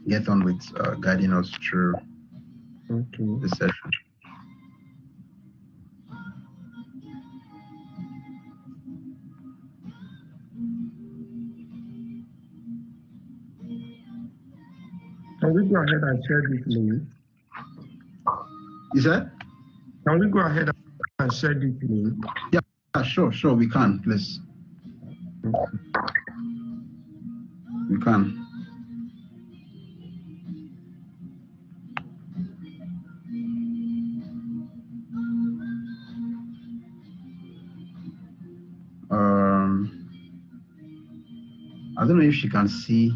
get on with guiding us through the session. Can we go ahead and share this link? You said? Can we go ahead and share this link? Yeah, sure, we can, please. We can. I don't know if she can see.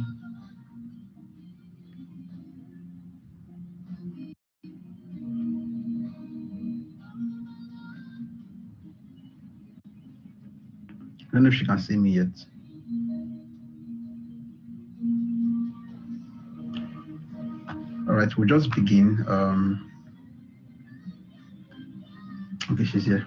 I don't know if she can see me yet. All right, we'll just begin. Okay, she's here.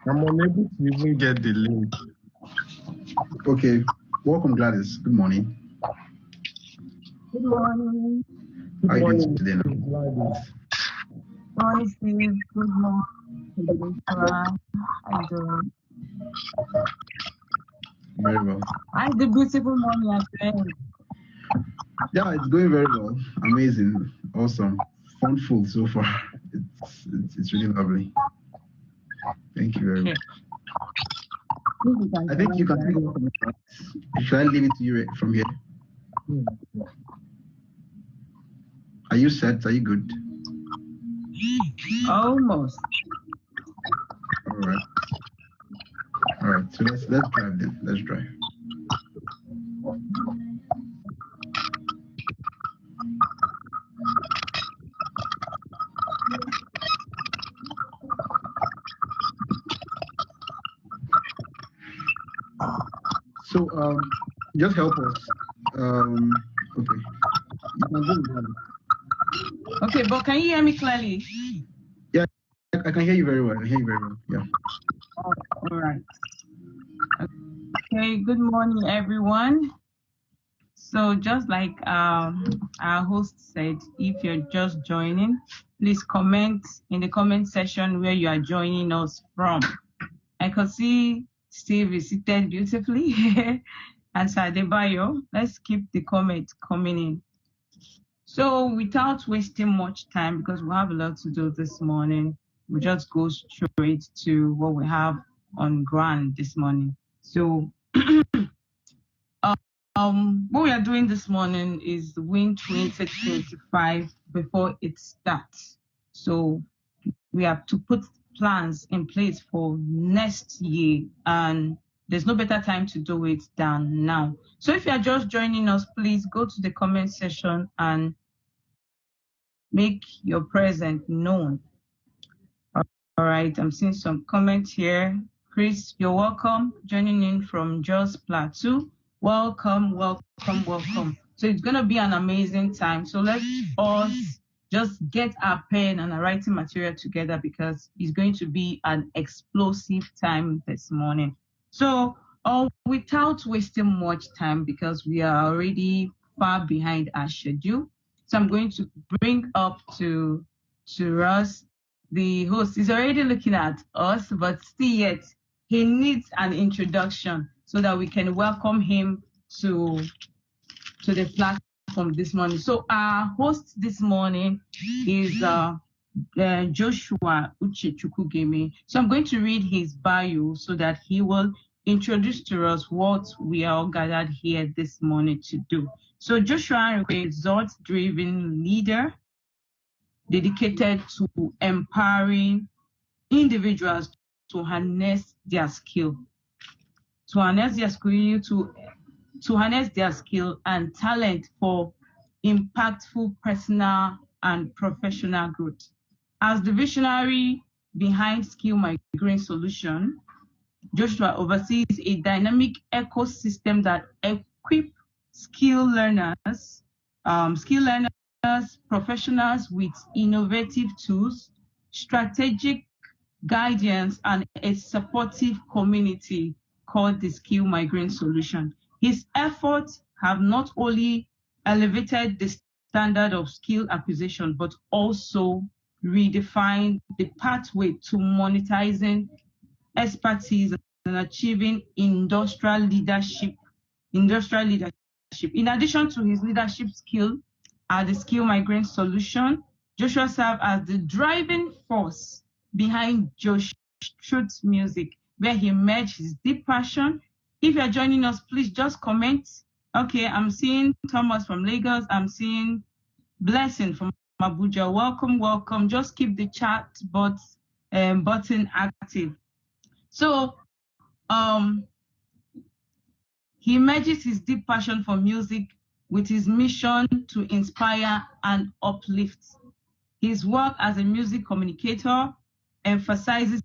I'm unable to even get the link. Okay, welcome, Gladys. Good morning. Good morning. How are you doing today now? Gladys. Morning, Steve. Good morning. How you doing? Very well. How's the beautiful morning at the end? Yeah, it's going very well. Amazing, awesome, fun, full so far. It's really lovely. Thank you very much. I think you can take it from here. Should I leave it to you from here? Are you set? Are you good? Almost. All right. So let's drive then. Let's drive. So just help us. Okay. Okay, but can you hear me clearly? Yeah, I can hear you very well. Yeah. All right. Okay, good morning, everyone. So just like our host said, if you're just joining, please comment in the comment section where you are joining us from. I can see Steve is seated beautifully and Sadebayo. Let's keep the comments coming in. So without wasting much time, because we have a lot to do this morning, we just go straight to what we have on ground this morning. So what we are doing this morning is Win 2025 before it starts. So we have to put plans in place for next year, and there's no better time to do it than now. So if you are just joining us, please go to the comment section and make your presence known. All right, I'm seeing some comments here. Chris, you're welcome. Joining in from Jos Plateau. Welcome. So it's going to be an amazing time. So let us just get our pen and our writing material together, because it's going to be an explosive time this morning. So without wasting much time, because we are already far behind our schedule, so I'm going to bring up to us. The host is already looking at us, but still yet he needs an introduction so that we can welcome him to the platform this morning. So our host this morning is Joshua Uchechukugeme. So I'm going to read his bio so that he will introduce to us what we are all gathered here this morning to do. So Joshua is a result-driven leader dedicated to empowering individuals to harness their skill, and talent for impactful personal and professional growth. As the visionary behind Skill Migraine Solution, Joshua oversees a dynamic ecosystem that equips skill learners, professionals with innovative tools, strategic guidance, and a supportive community called the Skill Migrant Solution. His efforts have not only elevated the standard of skill acquisition, but also redefined the pathway to monetizing expertise and achieving industrial leadership. In addition to his leadership skill at the Skill Migrant Solution, Joshua served as the driving force behind Josh Truth Music, where he merged his deep passion. If you're joining us, please just comment. Okay, I'm seeing Thomas from Lagos. I'm seeing Blessing from Abuja. Welcome, welcome. Just keep the chat button active. So, he merges his deep passion for music with his mission to inspire and uplift. His work as a music communicator emphasizes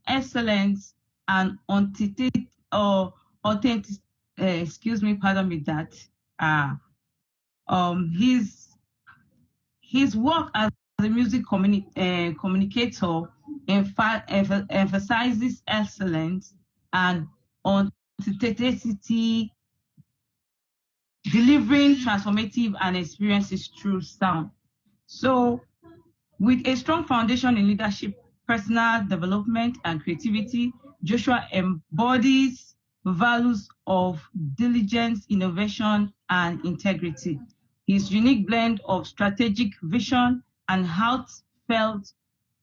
excellence and authenticity. His work as a music communicator emphasizes excellence and authenticity, delivering transformative and experiences through sound. So, with a strong foundation in leadership, personal development, and creativity, Joshua embodies values of diligence, innovation, and integrity. His unique blend of strategic vision and heartfelt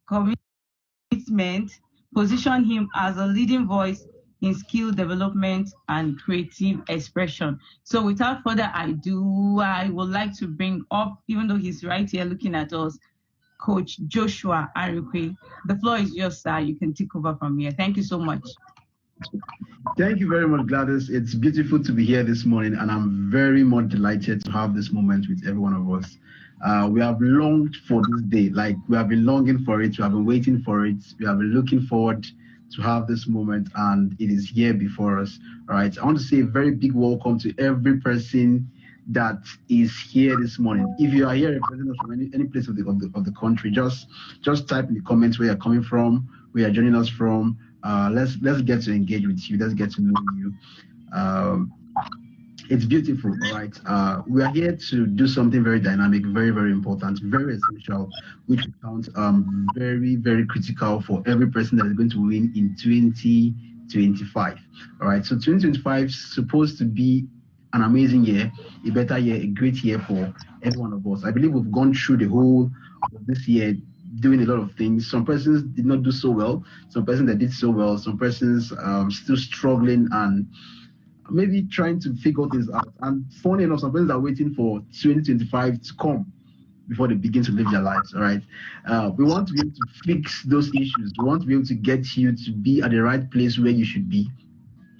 commitment position him as a leading voice in skill development and creative expression. So without further ado, I would like to bring up, even though he's right here looking at us, Coach Joshua Arikwe. The floor is yours, sir. You can take over from here. Thank you so much. Thank you very much, Gladys. It's beautiful to be here this morning, and I'm very much delighted to have this moment with every one of us. We have longed for this day, like we have been longing for it, we have been waiting for it, we have been looking forward to have this moment, and it is here before us. All right, I want to say a very big welcome to every person that is here this morning. If you are here representing us from any place of the country, just type in the comments where you're coming from, where you're joining us from. Let's get to engage with you. Let's get to know you. It's beautiful, all right? We are here to do something very dynamic, very, very important, very essential, which counts very, very critical for every person that is going to win in 2025. All right, so 2025 is supposed to be an amazing year, a better year, a great year for every one of us. I believe we've gone through the whole of this year doing a lot of things. Some persons did not do so well. Some persons that did so well. Some persons still struggling and maybe trying to figure things out. And funny enough, some persons are waiting for 2025 to come before they begin to live their lives. All right. We want to be able to fix those issues. We want to be able to get you to be at the right place where you should be.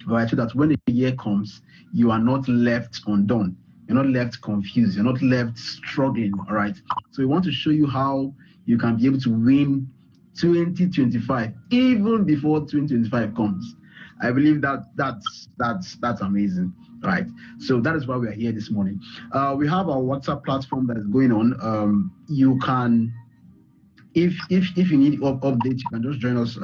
All right, so that when the year comes, you are not left undone. You're not left confused. You're not left struggling. All right. So we want to show you how you can be able to win 2025 even before 2025 comes. I believe that's amazing. All right. So that is why we are here this morning. We have our WhatsApp platform that is going on. You can, if you need updates, you can just join us.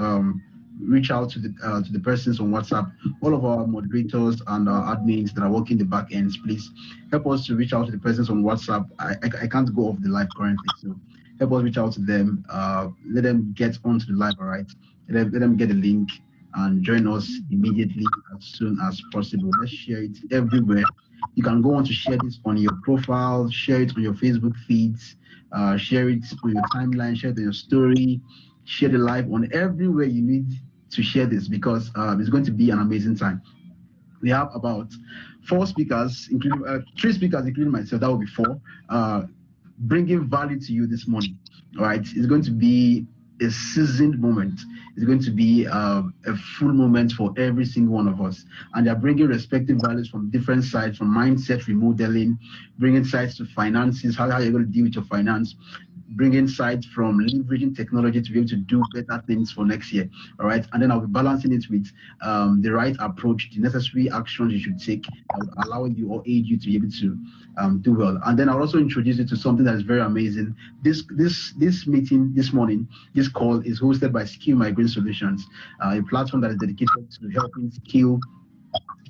Reach out to the persons on WhatsApp. All of our moderators and our admins that are working the back ends, please help us to reach out to the persons on WhatsApp. I can't go off the live currently, so help us reach out to them. Let them get onto the live, all right? Let them get a link and join us immediately as soon as possible. Let's share it everywhere. You can go on to share this on your profile, share it on your Facebook feeds, share it on your timeline, share it on your story, share the live on everywhere you need to share this, because it's going to be an amazing time. We have about 4 speakers, including 3 speakers, including myself. That will be 4, bringing value to you this morning. All right, it's going to be a seasoned moment. It's going to be a full moment for every single one of us, and they're bringing respective values from different sides, from mindset remodeling, bringing sides to finances, how you're going to deal with your finance, bring insights from leveraging technology to be able to do better things for next year. All right. And then I'll be balancing it with the right approach, the necessary actions you should take that would allow you or aid you to be able to do well. And then I'll also introduce you to something that is very amazing. This meeting this morning, this call is hosted by Skill Migrant Solutions, a platform that is dedicated to helping skill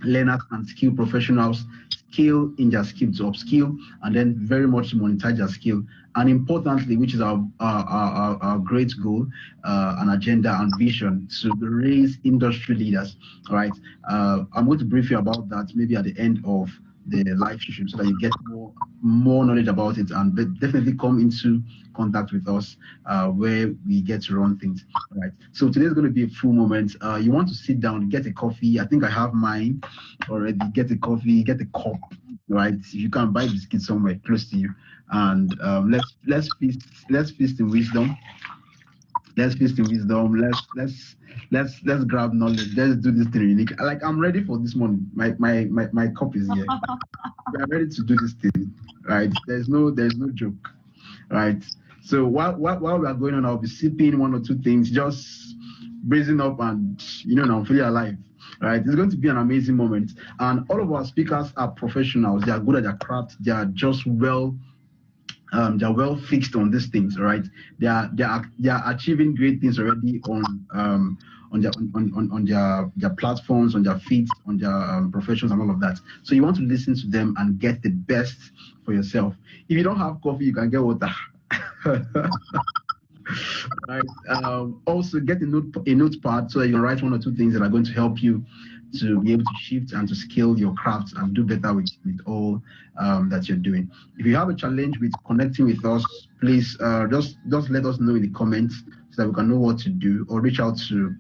learners and skill professionals skill in their skill to upskill and then very much monetize their skill. And importantly, which is our great goal and agenda and vision, to raise industry leaders. All right. I'm going to brief you about that maybe at the end of the live stream so that you get more knowledge about it, and definitely come into contact with us where we get to run things. All right. So today's going to be a full moment. You want to sit down, get a coffee. I think I have mine already. Get a coffee, get a cup. Right. You can buy biscuits somewhere close to you, and let's feast in wisdom. Let's feast in wisdom. Let's grab knowledge. Let's do this thing unique. Like, I'm ready for this morning. My cup is here. We are ready to do this thing, right? There's no joke, right? So while we are going on, I'll be sipping one or two things, just brazen up, and now I'm feeling alive. Right, it's going to be an amazing moment, and all of our speakers are professionals. They are good at their craft. They are just they're well fixed on these things. All right, they are achieving great things already on their platforms, on their feeds, on their professions, and all of that. So you want to listen to them and get the best for yourself. If you don't have coffee, you can get water. Right. Also, get a notepad so that you can write one or two things that are going to help you to be able to shift and to scale your craft and do better with all that you're doing. If you have a challenge with connecting with us, please just let us know in the comments so that we can know what to do, or reach out to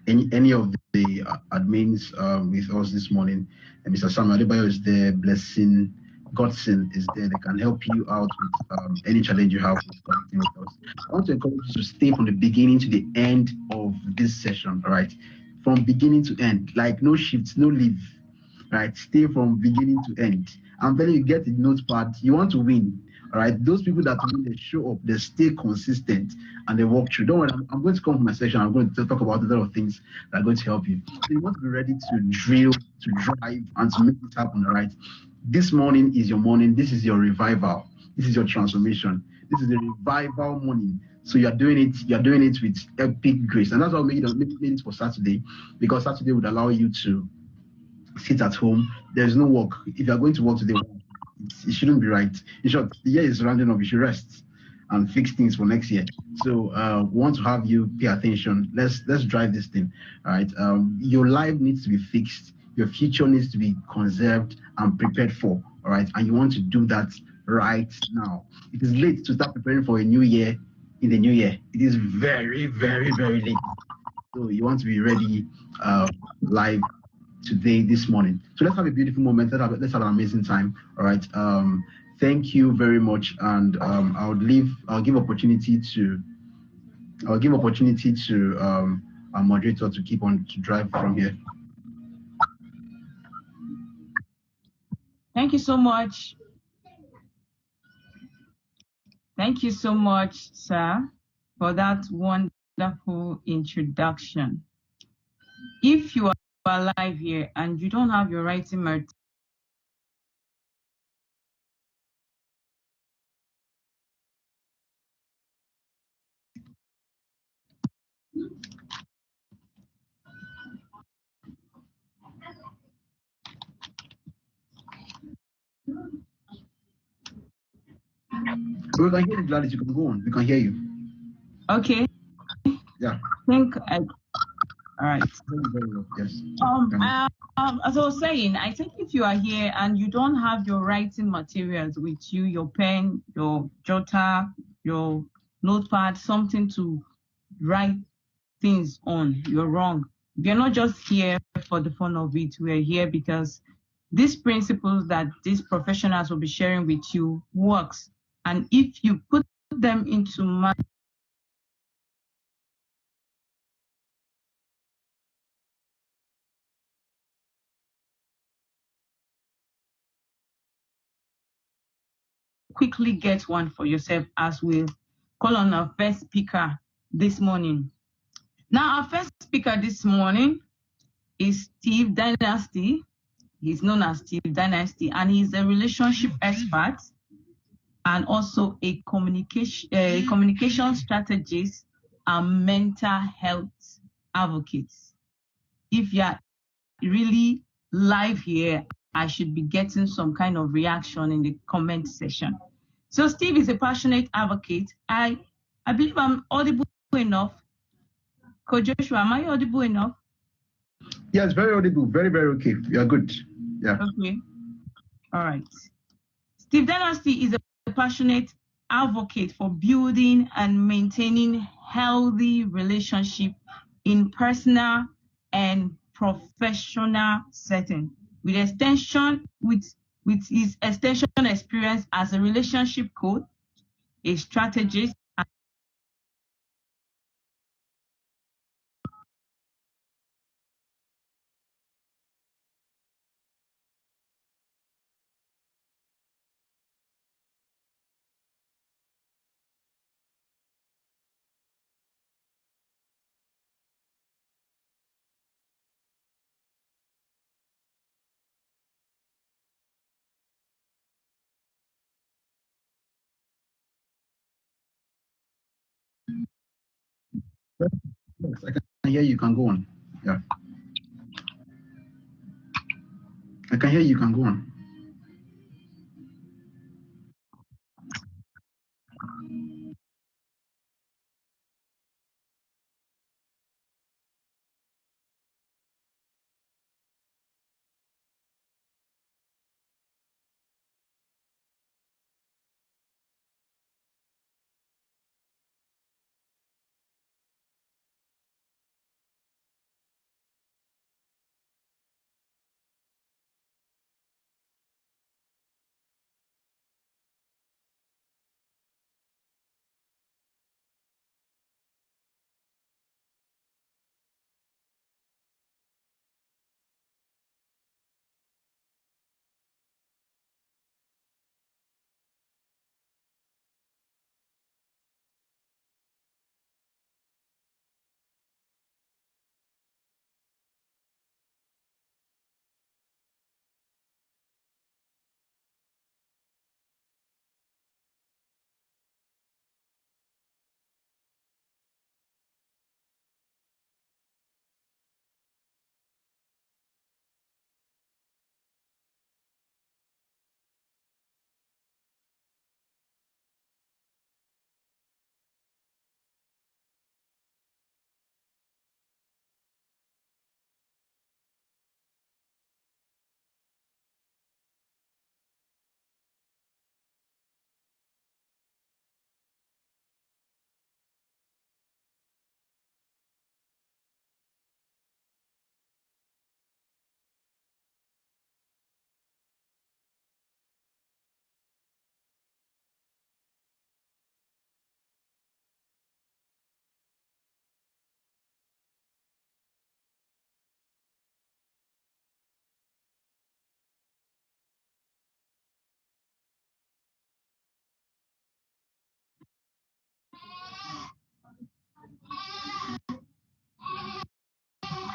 any of the admins with us this morning. And Mr. Samuel Adebayo is there, Blessing Godson is there. They can help you out with any challenge you have with connecting with us. I want to encourage you to stay from the beginning to the end of this session, all right? From beginning to end, like no shifts, no leave, right? Stay from beginning to end. I'm telling you, get the notepad. You want to win, all right? Those people that win, they show up, they stay consistent, and they walk through. Don't worry, I'm going to come from my section. I'm going to talk about a lot of things that are going to help you. So you want to be ready to drill, to drive, and to make it happen, all right? This morning is your morning. This is your revival. This is your transformation. This is the revival morning. So you're doing it with epic grace. And that's why we made it for Saturday, because Saturday would allow you to sit at home. There's no work. If you're going to work today, it shouldn't be right. In short, the year is rounding up. You should rest and fix things for next year. So we want to have you pay attention. Let's drive this thing. All right. Your life needs to be fixed. Your future needs to be conserved and prepared for. All right. And you want to do that right now. It is late to start preparing for a new year in the new year. It is very, very, very late. So you want to be ready live today, this morning. So let's have a beautiful moment. Let's have an amazing time. All right. Thank you very much. And I'll give opportunity to our moderator to keep on to drive from here. Thank you so much. Thank you so much, sir, for that wonderful introduction. If you are live here and you don't have your writing material, We can hear you, Gladys. You can go on. We can hear you. okay. Yeah. All right. Very well. Yes. As I was saying, I think if you are here and you don't have your writing materials with you, your pen, your jotter, your notepad, something to write things on, you're wrong. We're not just here for the fun of it. We're here because these principles that these professionals will be sharing with you works. And if you put them into quickly get one for yourself as we call on our first speaker this morning. Now, our first speaker this morning is Steve Dynasty. He's known as Steve Dynasty, and he's a relationship expert and also a communication strategist and mental health advocate. If you're really live here, I should be getting some kind of reaction in the comment section. So Steve is a passionate advocate. I believe I'm audible enough. Coach Joshua, am I audible enough? Yes, very audible. Very, very okay. You are good. Yeah. Okay. All right. Steve Dynasty is a passionate advocate for building and maintaining healthy relationship in personal and professional setting. With his extension experience as a relationship coach, a strategist, Yes, I can hear you. You can go on. Yeah. I can hear you. You can go on.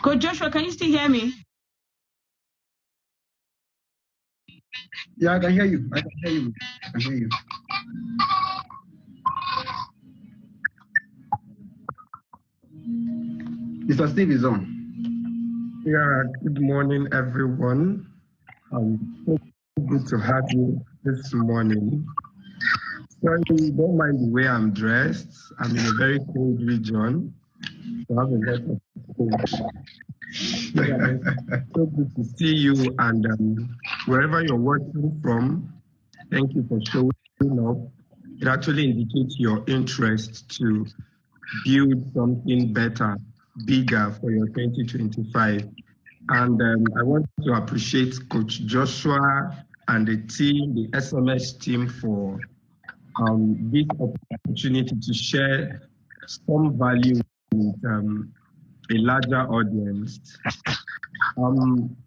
Coach Joshua, can you still hear me? Yeah, I can hear you. I can hear you. I can hear you. Mr. Steve is on. Yeah, good morning, everyone. So good to have you this morning. Sorry, don't mind the way I'm dressed. I'm in a very cold region, so I have a lot of cold. So good to see you, and wherever you're watching from, thank you for showing up. It actually indicates your interest to build something better, bigger for your 2025. And I want to appreciate Coach Joshua and the team, the SMS team, for this opportunity to share some value with a larger audience.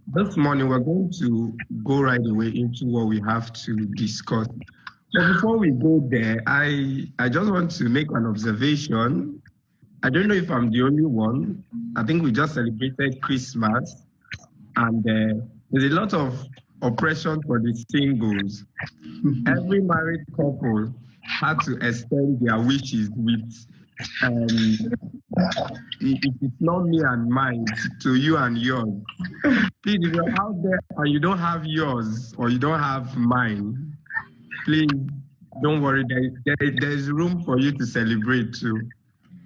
This morning, we're going to go right away into what we have to discuss. But before we go there, I just want to make an observation. I don't know if I'm the only one. I think we just celebrated Christmas, and there's a lot of oppression for the singles. Every married couple had to extend their wishes with if it's not me and mine, to you and yours. Please, if you're out there and you don't have yours or you don't have mine, please don't worry. There's room for you to celebrate too.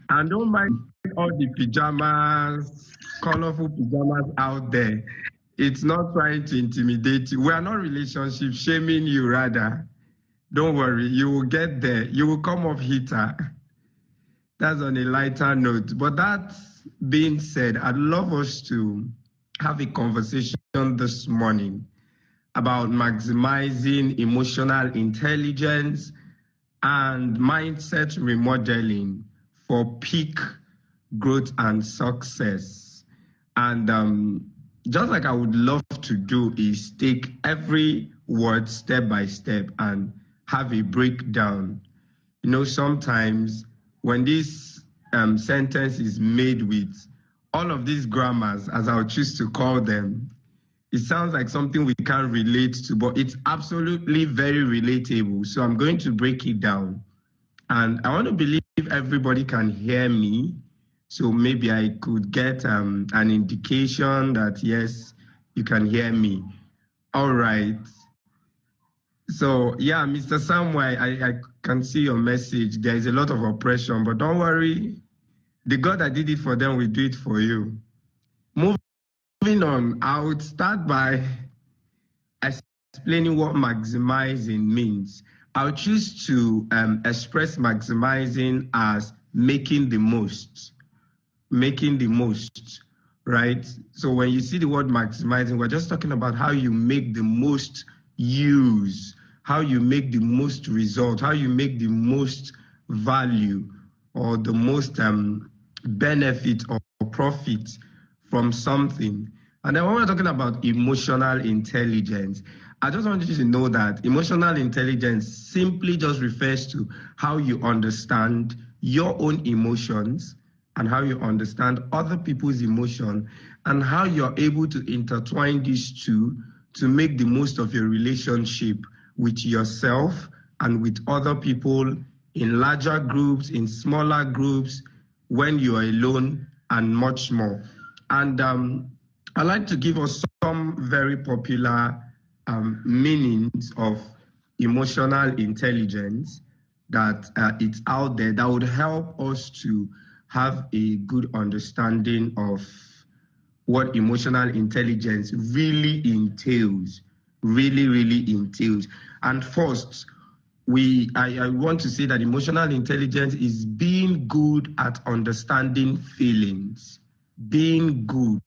And don't mind all the pajamas, colorful pajamas out there. It's not trying to intimidate you. We are not relationship shaming you, rather. Don't worry, you will get there. You will come off heater. That's on a lighter note. But that being said, I'd love us to have a conversation this morning about maximizing emotional intelligence and mindset remodeling for peak growth and success. And just like I would love to do is take every word step by step and have a breakdown. You know, sometimes when this sentence is made with all of these grammars, as I'll choose to call them, it sounds like something we can't relate to, but it's absolutely very relatable. So I'm going to break it down. And I want to believe everybody can hear me. So maybe I could get an indication that, yes, you can hear me. All right. So, yeah, Mr. Samuel, I can see your message. There is a lot of oppression, but don't worry. The God that did it for them will do it for you. Moving on, I would start by explaining what maximizing means. I'll choose to express maximizing as making the most, right? So when you see the word maximizing, we're just talking about how you make the most use, how you make the most result, how you make the most value or the most benefit or profit from something. And then when we're talking about emotional intelligence, I just want you to know that emotional intelligence simply just refers to how you understand your own emotions and how you understand other people's emotion and how you're able to intertwine these two to make the most of your relationship with yourself and with other people in larger groups, in smaller groups, when you are alone, and much more. And I'd like to give us some very popular meanings of emotional intelligence that it's out there that would help us to have a good understanding of what emotional intelligence really entails, really entails. And first, I want to say that emotional intelligence is being good at understanding feelings, being good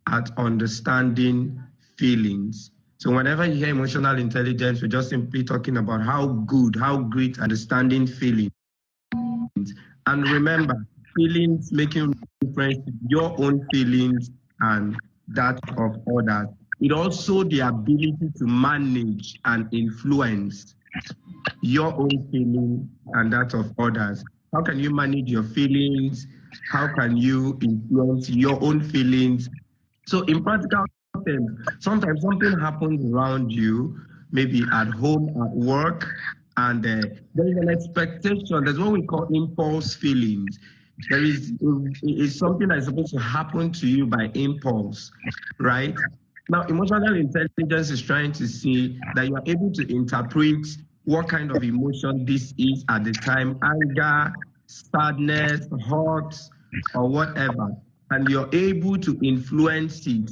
at understanding feelings. So whenever you hear emotional intelligence, we're just simply talking about how great understanding feelings. And remember, feelings making reference to your own feelings and that of others. It also the ability to manage and influence your own feeling and that of others. How can you manage your feelings? How can you influence your own feelings? So in practical terms, sometimes something happens around you, maybe at home, at work, and there is an expectation. There's what we call impulse feelings. There is something that is supposed to happen to you by impulse, right? Now, emotional intelligence is trying to see that you are able to interpret what kind of emotion this is at the time, anger, sadness, hurt, or whatever. And you're able to influence it,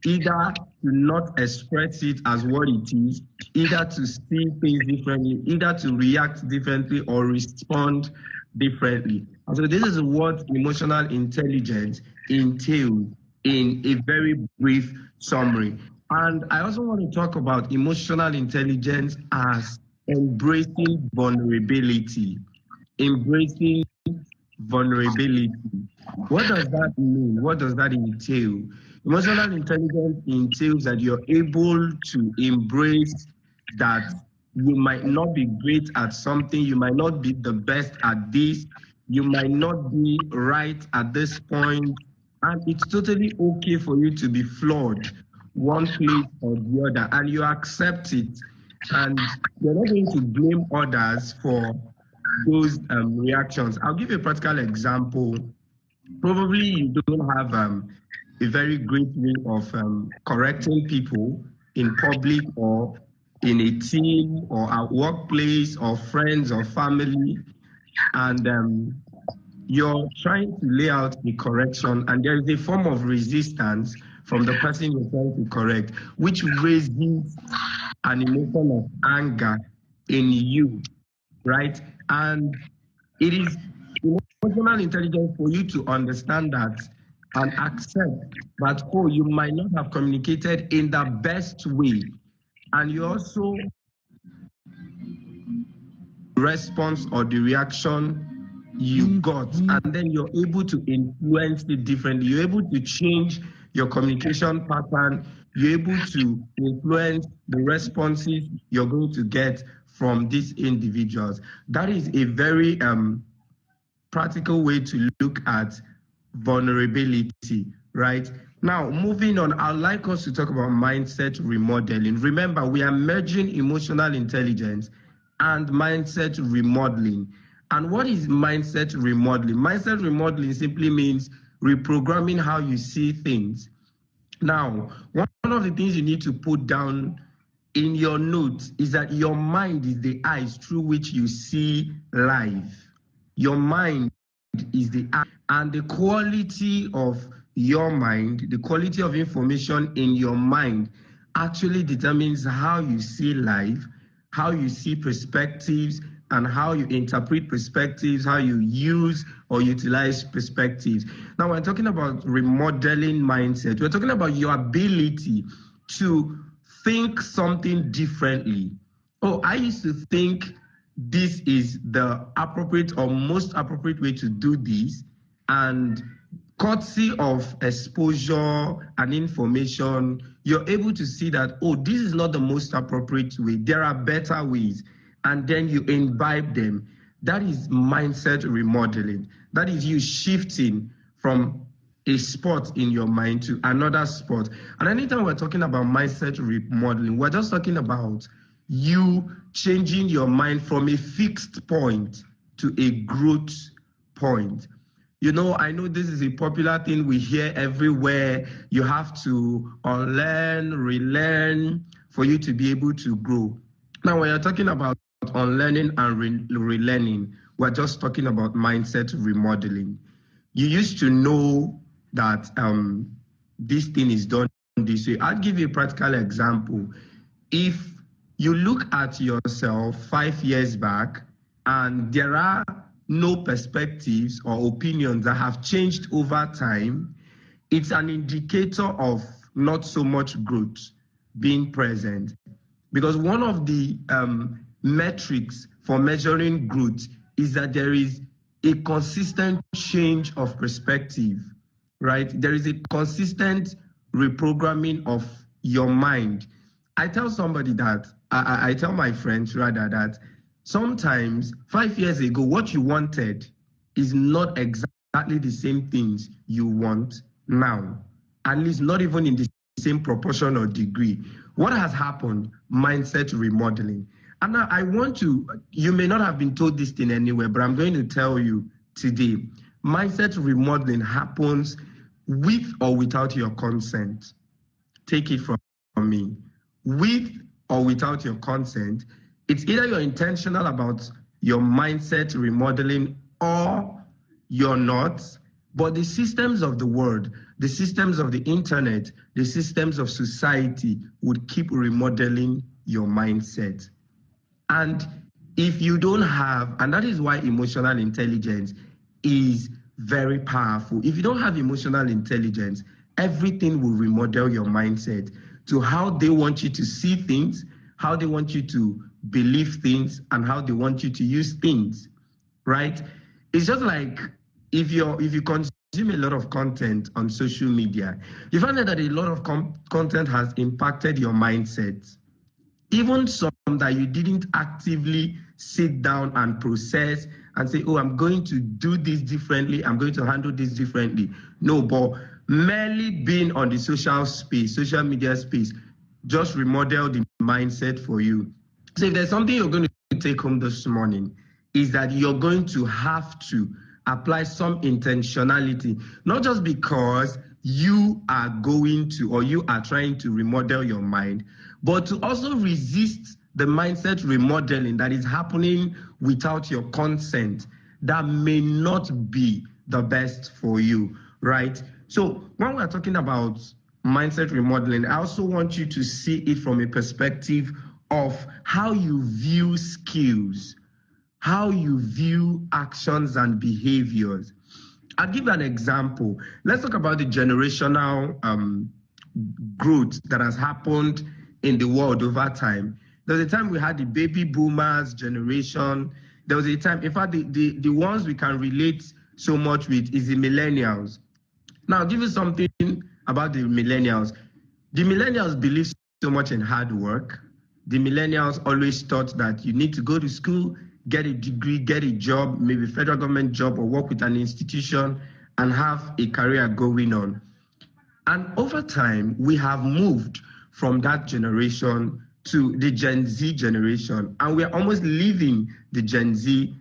either to not express it as what it is, either to see things differently, either to react differently or respond differently. And so this is what emotional intelligence entails in a very brief summary. And I also want to talk about emotional intelligence as embracing vulnerability. Embracing vulnerability. What does that mean? What does that entail? Emotional intelligence entails that you're able to embrace that You might not be great at something. You might not be the best at this. You might not be right at this point. And it's totally okay for you to be flawed one place or the other, and you accept it. And you're not going to blame others for those reactions. I'll give you a practical example. Probably you don't have a very great way of correcting people in public or in a team or at workplace or friends or family, and you're trying to lay out the correction, and there is a form of resistance from the person you're trying to correct, which raises an emotion of anger in you, right? And it is emotional intelligence for you to understand that and accept that, oh, you might not have communicated in the best way. And you also response or the reaction you got, and then you're able to influence it differently. You're able to change your communication pattern. You're able to influence the responses you're going to get from these individuals. That is a very practical way to look at vulnerability, right? Now, moving on, I'd like us to talk about mindset remodeling. Remember, we are merging emotional intelligence and mindset remodeling. And what is mindset remodeling? Mindset remodeling simply means reprogramming how you see things. Now, one of the things you need to put down in your notes is that your mind is the eyes through which you see life. Your mind is the eye, and the quality of your mind, the quality of information in your mind actually determines how you see life, how you see perspectives, and how you interpret perspectives, how you use or utilize perspectives. Now, we're talking about remodeling mindset. We're talking about your ability to think something differently. Oh, I used to think this is the appropriate or most appropriate way to do this, and courtesy of exposure and information, you're able to see that, oh, this is not the most appropriate way. There are better ways, and then you imbibe them. That is mindset remodeling. That is you shifting from a spot in your mind to another spot. And anytime we're talking about mindset remodeling, we're just talking about you changing your mind from a fixed point to a growth point. You know, I know this is a popular thing we hear everywhere. You have to unlearn, relearn for you to be able to grow. Now, when you're talking about unlearning and relearning, we're just talking about mindset remodeling. You used to know that this thing is done this way. I'll give you a practical example. If you look at yourself 5 years back and there are no perspectives or opinions that have changed over time, it's an indicator of not so much growth being present. Because one of the metrics for measuring growth is that there is a consistent change of perspective, right? There is a consistent reprogramming of your mind. I tell somebody that, I tell my friends rather, that sometimes 5 years ago, what you wanted is not exactly the same things you want now, at least not even in the same proportion or degree. What has happened? Mindset remodeling. And now I want to, you may not have been told this thing anywhere, but I'm going to tell you today. Mindset remodeling happens with or without your consent. Take it from me. With or without your consent, it's either you're intentional about your mindset remodeling or you're not. But the systems of the world, the systems of the internet, the systems of society would keep remodeling your mindset. And if you don't have, and that is why emotional intelligence is very powerful. If you don't have emotional intelligence, everything will remodel your mindset to how they want you to see things, how they want you to believe things, and how they want you to use things, right? It's just like if you consume a lot of content on social media, you find out that a lot of content has impacted your mindset. even some that you didn't actively sit down and process and say, oh, I'm going to do this differently, I'm going to handle this differently. No, but merely being on the social media space, just remodel the mindset for you. So if there's something you're going to take home this morning, is that you're going to have to apply some intentionality, not just because you are going to or you are trying to remodel your mind, but to also resist the mindset remodeling that is happening without your consent that may not be the best for you, right? So when we're talking about mindset remodeling, I also want you to see it from a perspective of how you view skills, how you view actions and behaviors. I'll give an example. Let's talk about the generational growth that has happened in the world over time. There was a time we had the baby boomers generation. There was a time, in fact, the ones we can relate so much with is the millennials. Now, I'll give you something about the millennials. The millennials believe so much in hard work. The millennials always thought that you need to go to school, get a degree, get a job, maybe federal government job, or work with an institution and have a career going on. And over time, we have moved from that generation to the Gen Z generation, and we're almost leaving the Gen Z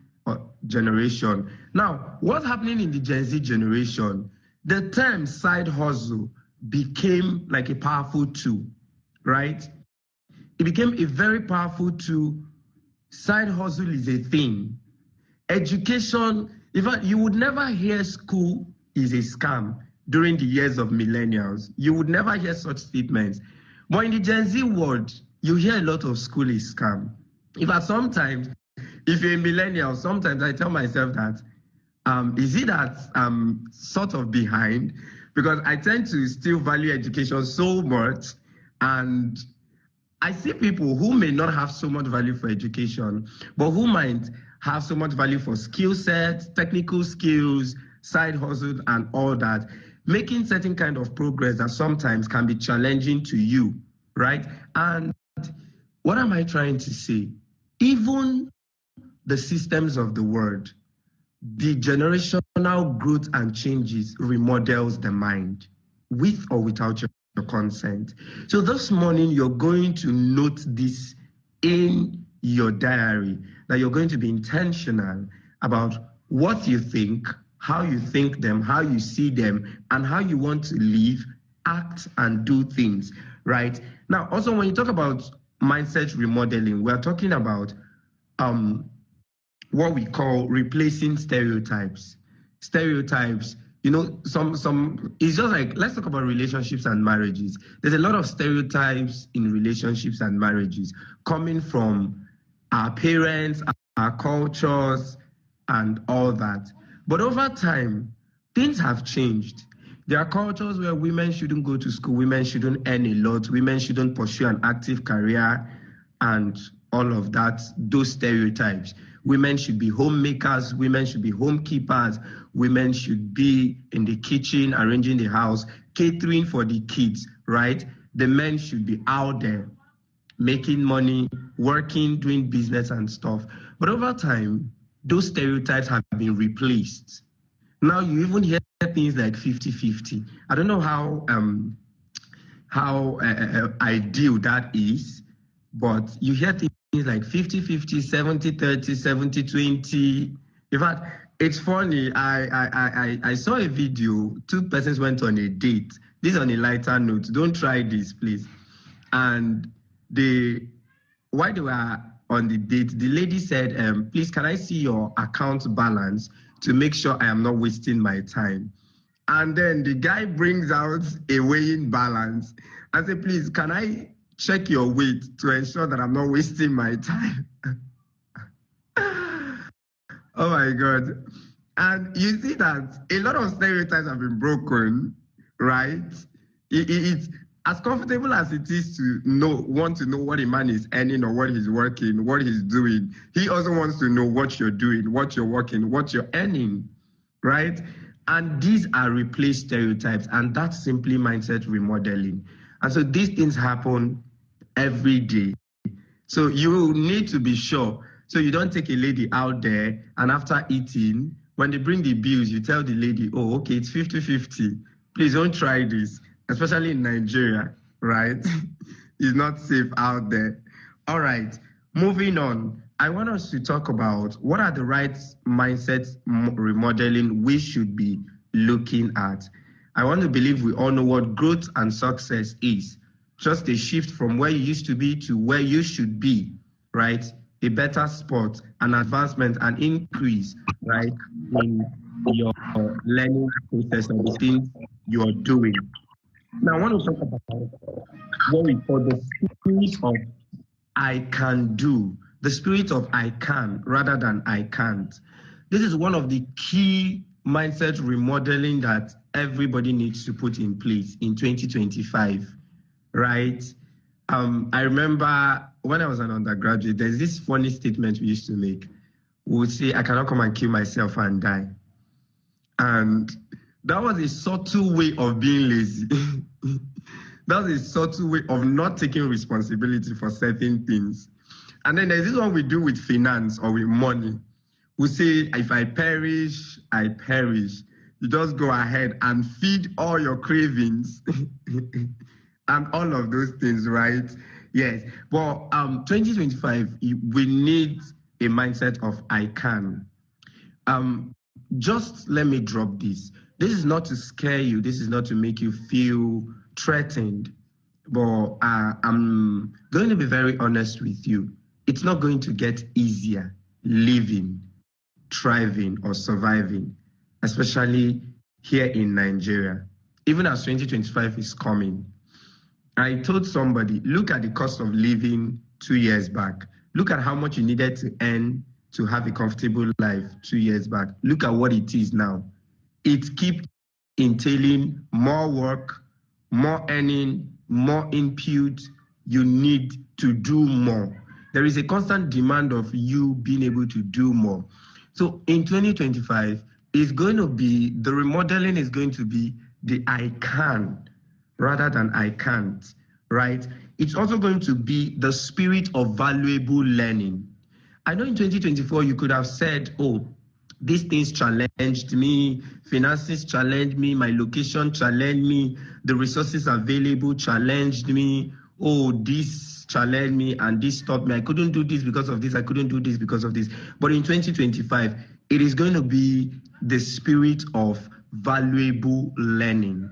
generation. Now, what's happening in the Gen Z generation? The term side hustle became like a powerful tool, right? It became a very powerful tool. Side hustle is a thing. Education, in fact, you would never hear school is a scam during the years of millennials. You would never hear such statements. But in the Gen Z world, you hear a lot of school is scam. In fact, sometimes, if you're a millennial, sometimes I tell myself that, is it that I'm sort of behind? Because I tend to still value education so much, and I see people who may not have so much value for education, but who might have so much value for skill sets, technical skills, side hustles, and all that, making certain kind of progress that sometimes can be challenging to you, right? And what am I trying to say? Even the systems of the world, the generational growth and changes remodels the mind, with or without your consent. So this morning, you're going to note this in your diary, that you're going to be intentional about what you think, how you think them, how you see them, and how you want to live, act, and do things, right? Now, also, when you talk about mindset remodeling, we're talking about what we call replacing stereotypes. Stereotypes, you know, it's just like, let's talk about relationships and marriages. There's a lot of stereotypes in relationships and marriages coming from our parents, our cultures, and all that. But over time, things have changed. There are cultures where women shouldn't go to school, women shouldn't earn a lot, women shouldn't pursue an active career, and all of that, those stereotypes. Women should be homemakers, women should be homekeepers, women should be in the kitchen, arranging the house, catering for the kids, right? The men should be out there making money, working, doing business and stuff. But over time, those stereotypes have been replaced. Now you even hear things like 50-50. I don't know how ideal that is, but you hear things like 50-50, 70-30, 70-20. In fact, it's funny. I saw a video. Two persons went on a date. This is on a lighter note. Don't try this, please. And while they were on the date, the lady said, please, can I see your account balance to make sure I am not wasting my time? And then the guy brings out a weighing balance and said, please, can I check your weight to ensure that I'm not wasting my time? Oh my God. And you see that a lot of stereotypes have been broken, right? It's as comfortable as it is to want to know what a man is earning or what he's working, what he's doing. He also wants to know what you're doing, what you're working, what you're earning, right? And these are replaced stereotypes, and that's simply mindset remodeling. And so these things happen every day. So you need to be sure. So you don't take a lady out there and after eating, when they bring the bills, you tell the lady, oh, okay, it's 50-50. Please don't try this, especially in Nigeria, right? It's not safe out there. All right, moving on. I want us to talk about what are the right mindset remodeling we should be looking at. I want to believe we all know what growth and success is. Just a shift from where you used to be to where you should be, right? A better spot, an advancement, an increase, right, in your learning process and the things you are doing. Now, I want to talk about what we call the spirit of I can do, the spirit of I can rather than I can't. This is one of the key mindset remodeling that everybody needs to put in place in 2025, right? I remember when I was an undergraduate, there's this funny statement we used to make. We would say, I cannot come and kill myself and die. And that was a subtle way of being lazy. That was a subtle way of not taking responsibility for certain things. And then there's this one we do with finance or with money. We say, if I perish, I perish. You just go ahead and feed all your cravings and all of those things, right? Yes. But 2025, we need a mindset of I can. Just let me drop this. This is not to scare you. This is not to make you feel threatened. But I'm going to be very honest with you. It's not going to get easier living, thriving, or surviving, especially here in Nigeria. Even as 2025 is coming, I told somebody, look at the cost of living 2 years back. Look at how much you needed to earn to have a comfortable life 2 years back. Look at what it is now. It keeps entailing more work, more earning, more input. You need to do more. There is a constant demand of you being able to do more. So in 2025, it's going to be, the remodeling is going to be the I can rather than I can't, right? It's also going to be the spirit of valuable learning. I know in 2024, you could have said, oh, these things challenged me, finances challenged me, my location challenged me, the resources available challenged me, oh, this challenged me and this stopped me. I couldn't do this because of this, I couldn't do this because of this. But in 2025, it is going to be the spirit of valuable learning.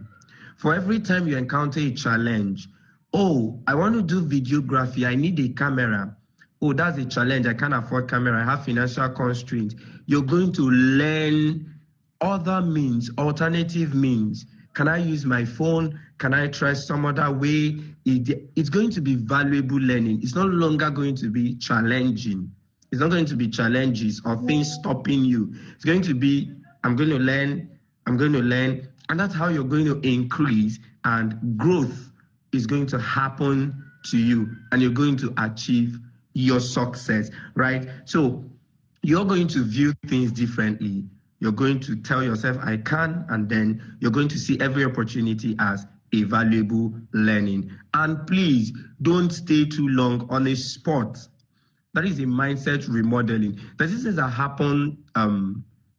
For every time you encounter a challenge, oh, I want to do videography, I need a camera. Oh, that's a challenge, I can't afford camera, I have financial constraints. You're going to learn other means, alternative means. Can I use my phone? Can I try some other way? It's going to be valuable learning. It's no longer going to be challenging. It's not going to be challenges or things stopping you. It's going to be, I'm going to learn, and that's how you're going to increase, and growth is going to happen to you, and you're going to achieve your success, right? So you're going to view things differently. You're going to tell yourself, I can, and then you're going to see every opportunity as a valuable learning. And please don't stay too long on a spot. That is a mindset remodeling. This is things that happen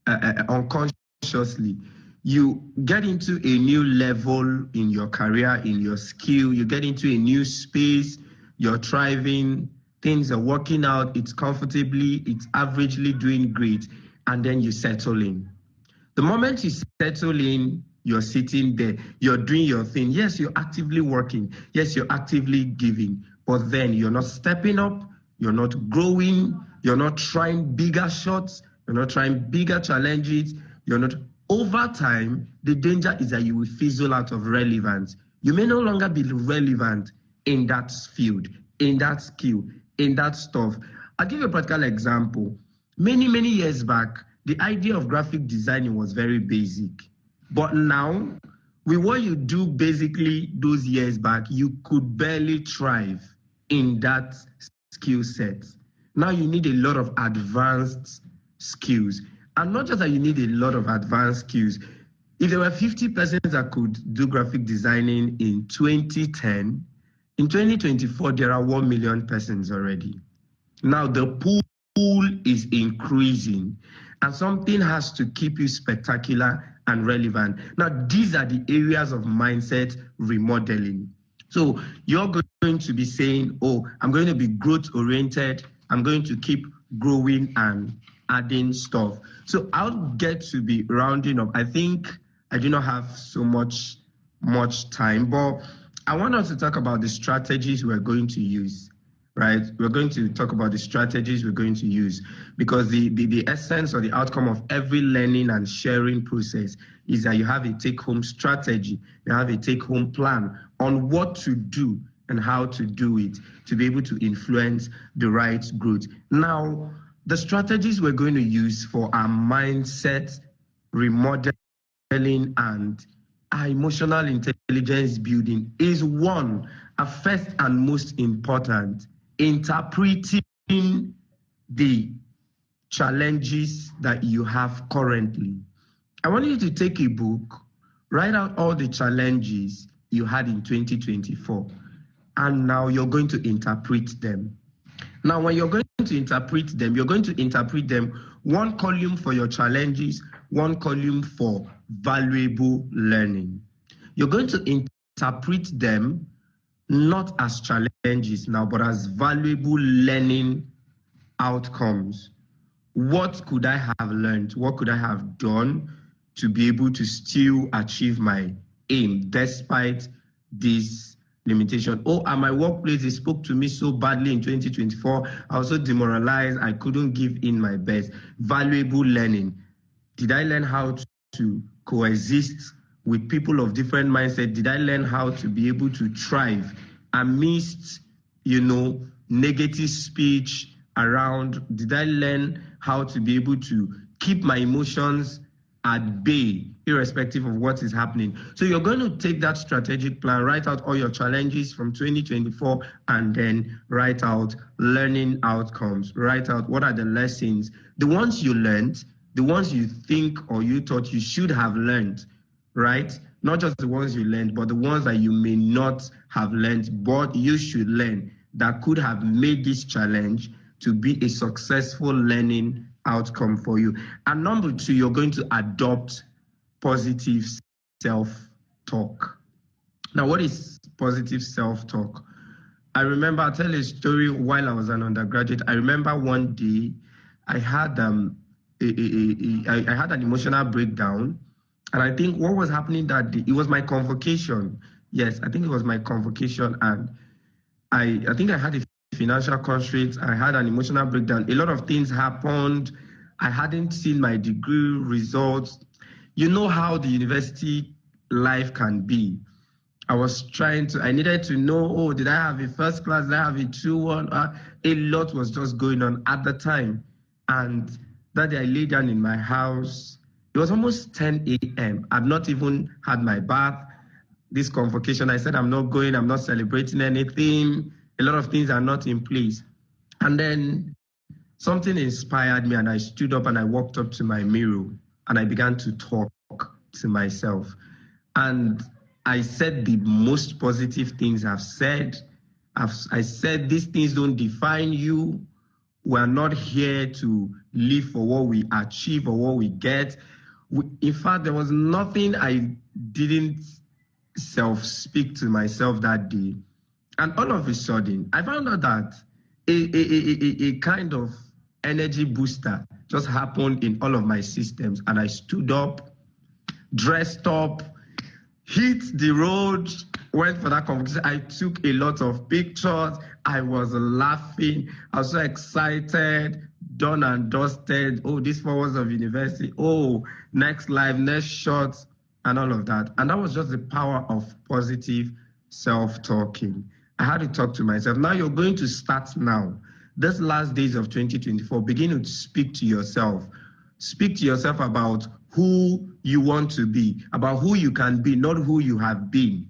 unconsciously. You get into a new level in your career, in your skill, you get into a new space, you're thriving, things are working out, it's comfortably, it's averagely doing great, and then you settle in. The moment you settle in, you're sitting there, you're doing your thing. Yes, you're actively working. Yes, you're actively giving, but then you're not stepping up, you're not growing, you're not trying bigger shots, you're not trying bigger challenges, you're not. Over time, the danger is that you will fizzle out of relevance. You may no longer be relevant in that field, in that skill, in that stuff. I'll give you a practical example. Many, many years back, the idea of graphic designing was very basic. But now, with what you do basically those years back, you could barely thrive in that skill set. Now you need a lot of advanced skills. And not just that you need a lot of advanced skills. If there were 50 persons that could do graphic designing in 2010, In 2024, there are 1 million persons already. Now the pool is increasing, and something has to keep you spectacular and relevant. Now, these are the areas of mindset remodeling. So you're going to be saying, oh, I'm going to be growth oriented. I'm going to keep growing and adding stuff. So I'll get to be rounding up. I think I do not have so much time, but I want us to talk about the strategies we're going to use. Right, we're going to talk about the strategies we're going to use, because the essence or the outcome of every learning and sharing process is that you have a take-home strategy, you have a take-home plan on what to do and how to do it to be able to influence the right growth. Now, the strategies we're going to use for our mindset remodeling and our emotional intelligence building is one, a first and most important, interpreting the challenges that you have currently. I want you to take a book, write out all the challenges you had in 2024, and now you're going to interpret them. Now, when you're going to interpret them, you're going to interpret them one column for your challenges, one column for valuable learning. You're going to interpret them not as challenges now, but as valuable learning outcomes. What could I have learned? What could I have done to be able to still achieve my aim despite this limitation? Oh, at my workplace, they spoke to me so badly in 2024. I was so demoralized. I couldn't give in my best. Valuable learning. Did I learn how to coexist with people of different mindset? Did I learn how to be able to thrive amidst, negative speech around? Did I learn how to be able to keep my emotions at bay, irrespective of what is happening? So you're going to take that strategic plan, write out all your challenges from 2024, and then write out learning outcomes, write out what are the lessons, the ones you learned, the ones you think or you thought you should have learned, right? Not just the ones you learned, but the ones that you may not have learned, but you should learn, that could have made this challenge to be a successful learning outcome for you. And number two, you're going to adopt positive self-talk. Now, what is positive self-talk? I remember, I'll tell a story while I was an undergraduate. I remember one day I had I had an emotional breakdown, and I think what was happening that day, it was my convocation. Yes, I think it was my convocation, and I think I had a financial constraint. I had an emotional breakdown. A lot of things happened. I hadn't seen my degree results. You know how the university life can be. I needed to know, oh, did I have a first class? Did I have a 2-1? A lot was just going on at the time. And that day I lay down in my house. It was almost 10 a.m. I've not even had my bath. This convocation, I said, I'm not going, I'm not celebrating anything. A lot of things are not in place. And then something inspired me, and I stood up and I walked up to my mirror and I began to talk to myself. And I said the most positive things I've said. I said, these things don't define you. We're not here to live for what we achieve or what we get. In fact, there was nothing I didn't self-speak to myself that day. And all of a sudden, I found out that a kind of energy booster just happened in all of my systems. And I stood up, dressed up, hit the road, went for that conversation. I took a lot of pictures. I was laughing. I was so excited, done and dusted. Oh, this 4 years of university. Oh, next live, next shot, and all of that. And that was just the power of positive self-talking. I had to talk to myself. Now you're going to start now. This last days of 2024, begin to speak to yourself. Speak to yourself about who you want to be, about who you can be, not who you have been.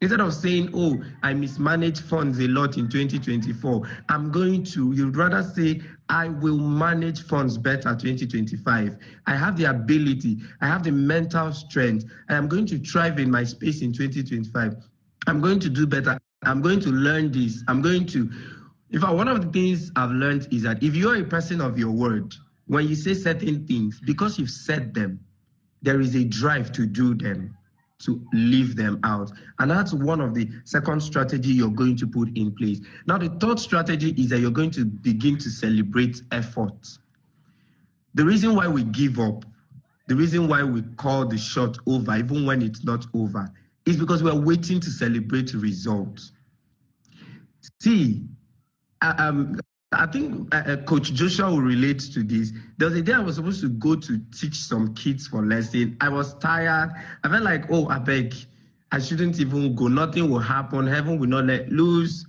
Instead of saying, oh, I mismanaged funds a lot in 2024, you'd rather say, I will manage funds better 2025. I have the ability, I have the mental strength, I am going to thrive in my space in 2025. I'm going to do better. I'm going to learn this. I'm going to. In fact, one of the things I've learned is that if you're a person of your word, when you say certain things, because you've said them, there is a drive to do them, to live them out. And that's one of the second strategy you're going to put in place. Now, the third strategy is that you're going to begin to celebrate effort. The reason why we give up, the reason why we call the shot over, even when it's not over, is because we're waiting to celebrate results. See, I think Coach Joshua will relate to this. There was a day I was supposed to go to teach some kids for lesson. I was tired. I felt like, oh, I beg, I shouldn't even go. Nothing will happen. Heaven will not let loose.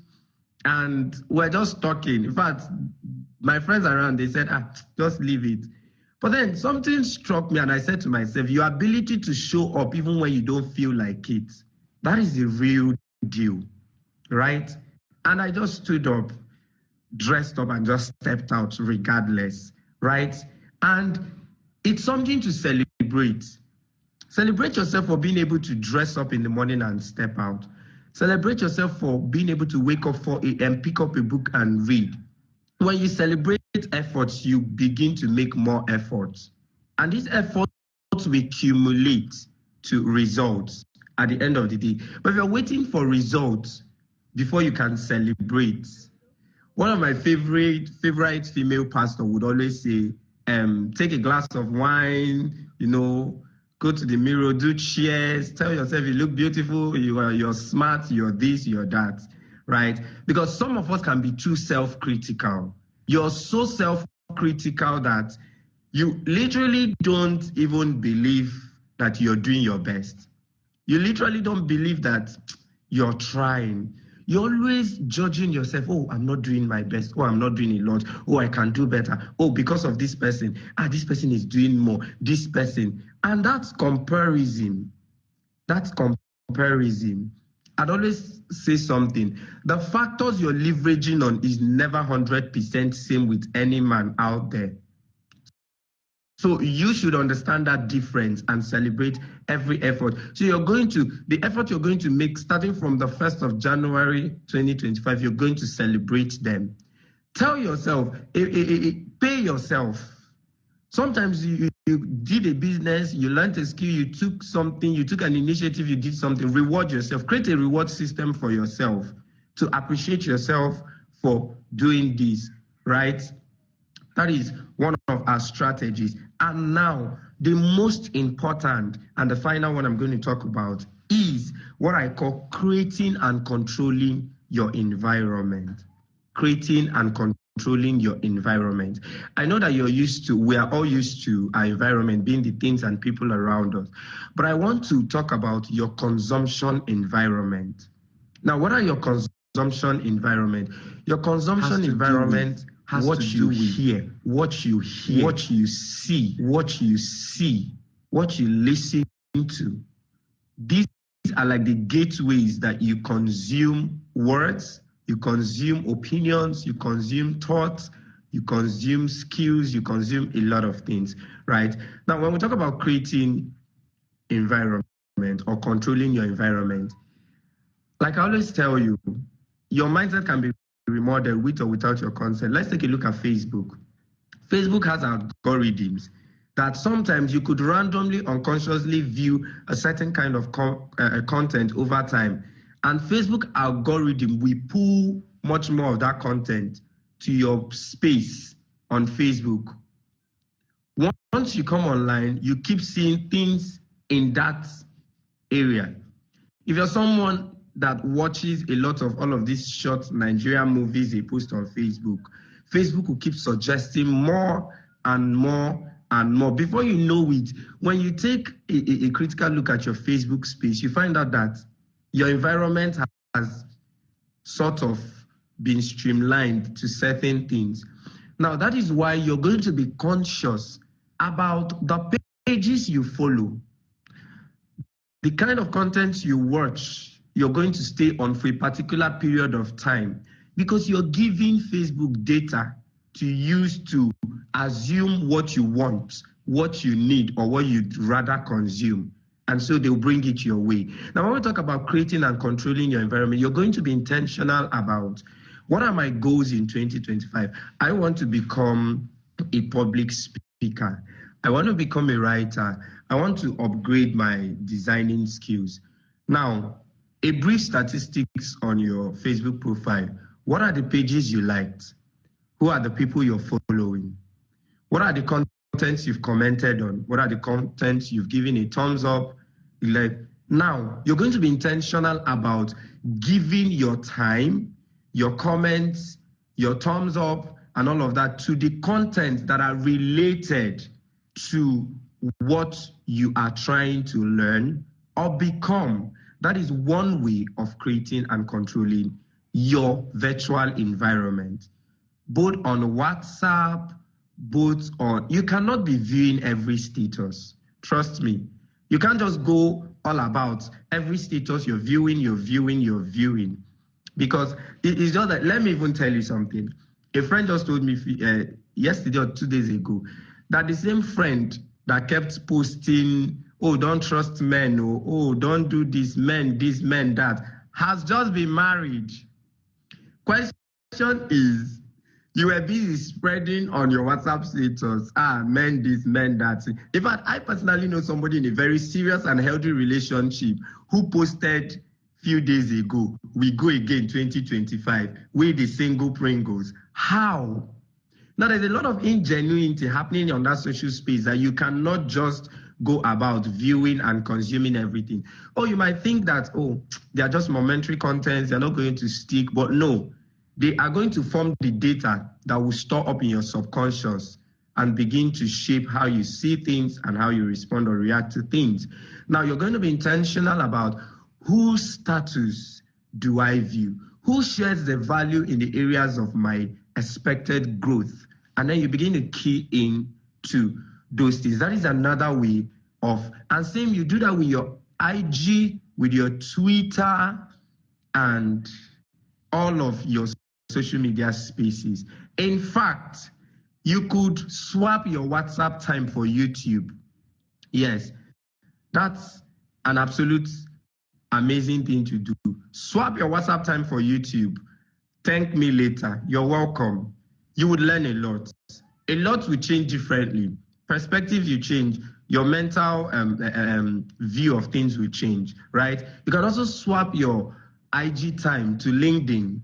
And we're just talking. In fact, my friends around, they said, just leave it. But then something struck me and I said to myself, your ability to show up even when you don't feel like it, that is the real deal, right? And I just stood up, dressed up and just stepped out regardless, right? And it's something to celebrate. Celebrate yourself for being able to dress up in the morning and step out. Celebrate yourself for being able to wake up 4 a.m., pick up a book and read. When you celebrate efforts, you begin to make more efforts. And these efforts will accumulate to results at the end of the day. But if you're waiting for results before you can celebrate, one of my favorite female pastors would always say, take a glass of wine, go to the mirror, do cheers, tell yourself you look beautiful, you're smart, you're this, you're that, right? Because some of us can be too self-critical. You're so self-critical that you literally don't even believe that you're doing your best. You literally don't believe that you're trying. You're always judging yourself. Oh, I'm not doing my best. Oh, I'm not doing a lot. Oh, I can do better. Oh, because of this person. This person is doing more. This person. And that's comparison. That's comparison. I'd always say something. The factors you're leveraging on is never 100% same with any man out there. So you should understand that difference and celebrate every effort. So the effort you're going to make starting from the 1st of January 2025, you're going to celebrate them. Tell yourself, pay yourself. Sometimes you did a business, you learned a skill, you took something, you took an initiative, you did something. Reward yourself. Create a reward system for yourself to appreciate yourself for doing this, right? That is one of our strategies. And now, the most important and the final one I'm going to talk about is what I call creating and controlling your environment. Creating and controlling your environment. I know that we are all used to our environment being the things and people around us. But I want to talk about your consumption environment. Now, what are your consumption environment? Your consumption environment has what you hear, what you see, what you listen to. These are like the gateways that you consume words, you consume opinions, you consume thoughts, you consume skills, you consume a lot of things, right? Now, when we talk about creating environment or controlling your environment, like I always tell you, your mindset can be remodeled with or without your consent. Let's take a look at Facebook. Facebook has algorithms that sometimes you could randomly, unconsciously view a certain kind of content over time. And Facebook algorithm will pull much more of that content to your space on Facebook. Once you come online, you keep seeing things in that area. If you're someone that watches a lot of all of these short Nigerian movies they post on Facebook, Facebook will keep suggesting more and more and more. Before you know it, when you take a critical look at your Facebook space, you find out that your environment has sort of been streamlined to certain things. Now, that is why you're going to be conscious about the pages you follow, the kind of content you watch. You're going to stay on for a particular period of time because you're giving Facebook data to use to assume what you want, what you need, or what you'd rather consume. And so they'll bring it your way. Now, when we talk about creating and controlling your environment, you're going to be intentional about what are my goals in 2025? I want to become a public speaker. I want to become a writer. I want to upgrade my designing skills. Now, a brief statistics on your Facebook profile. What are the pages you liked? Who are the people you're following? What are the contents you've commented on? What are the contents you've given a thumbs up? Now, you're going to be intentional about giving your time, your comments, your thumbs up, and all of that to the content that are related to what you are trying to learn or become. That is one way of creating and controlling your virtual environment, both on WhatsApp, you cannot be viewing every status. Trust me. You can't just go all about every status you're viewing. Because it's just that, let me even tell you something. A friend just told me yesterday or 2 days ago that the same friend that kept posting, oh, don't trust men, oh, don't do this, men, that, has just been married. Question is, you were busy spreading on your WhatsApp status, men this, men that. In fact, I personally know somebody in a very serious and healthy relationship who posted few days ago, we go again 2025, we the single Pringles. How? Now, there's a lot of ingenuity happening on that social space that you cannot just go about viewing and consuming everything. Oh, you might think that, oh, they are just momentary contents, they're not going to stick, but no. They are going to form the data that will store up in your subconscious and begin to shape how you see things and how you respond or react to things. Now, you're going to be intentional about whose status do I view? Who shares the value in the areas of my expected growth? And then you begin to key in to those things. That is another way of, and same, you do that with your IG, with your Twitter, and all of your social media spaces. In fact, you could swap your WhatsApp time for YouTube. Yes, that's an absolute amazing thing to do. Swap your WhatsApp time for YouTube. Thank me later. You're welcome. You would learn a lot. A lot will change differently. Perspectives will change. Your mental view of things will change, right? You can also swap your IG time to LinkedIn.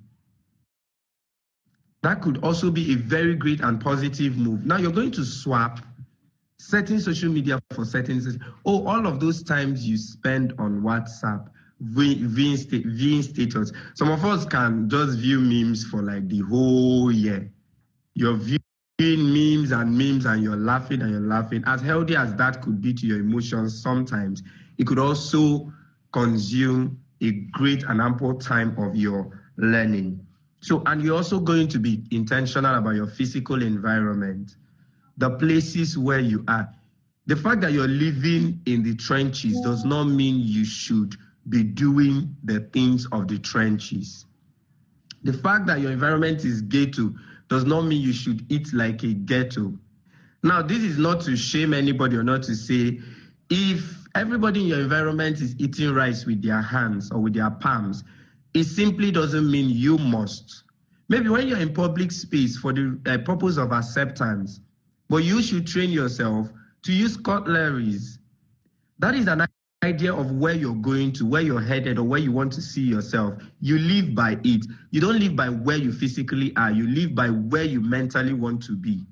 That could also be a very great and positive move. Now you're going to swap certain social media for certain. Oh, all of those times you spend on WhatsApp, viewing status. Some of us can just view memes for like the whole year. You're viewing memes and you're laughing. As healthy as that could be to your emotions, sometimes it could also consume a great and ample time of your learning. So, and you're also going to be intentional about your physical environment, the places where you are. The fact that you're living in the trenches does not mean you should be doing the things of the trenches. The fact that your environment is ghetto does not mean you should eat like a ghetto. Now, this is not to shame anybody or not to say, if everybody in your environment is eating rice with their hands or with their palms, it simply doesn't mean you must. Maybe when you're in public space for the purpose of acceptance, but you should train yourself to use cutleries. That is an idea of where you're going to, where you're headed, or where you want to see yourself. You live by it. You don't live by where you physically are. You live by where you mentally want to be,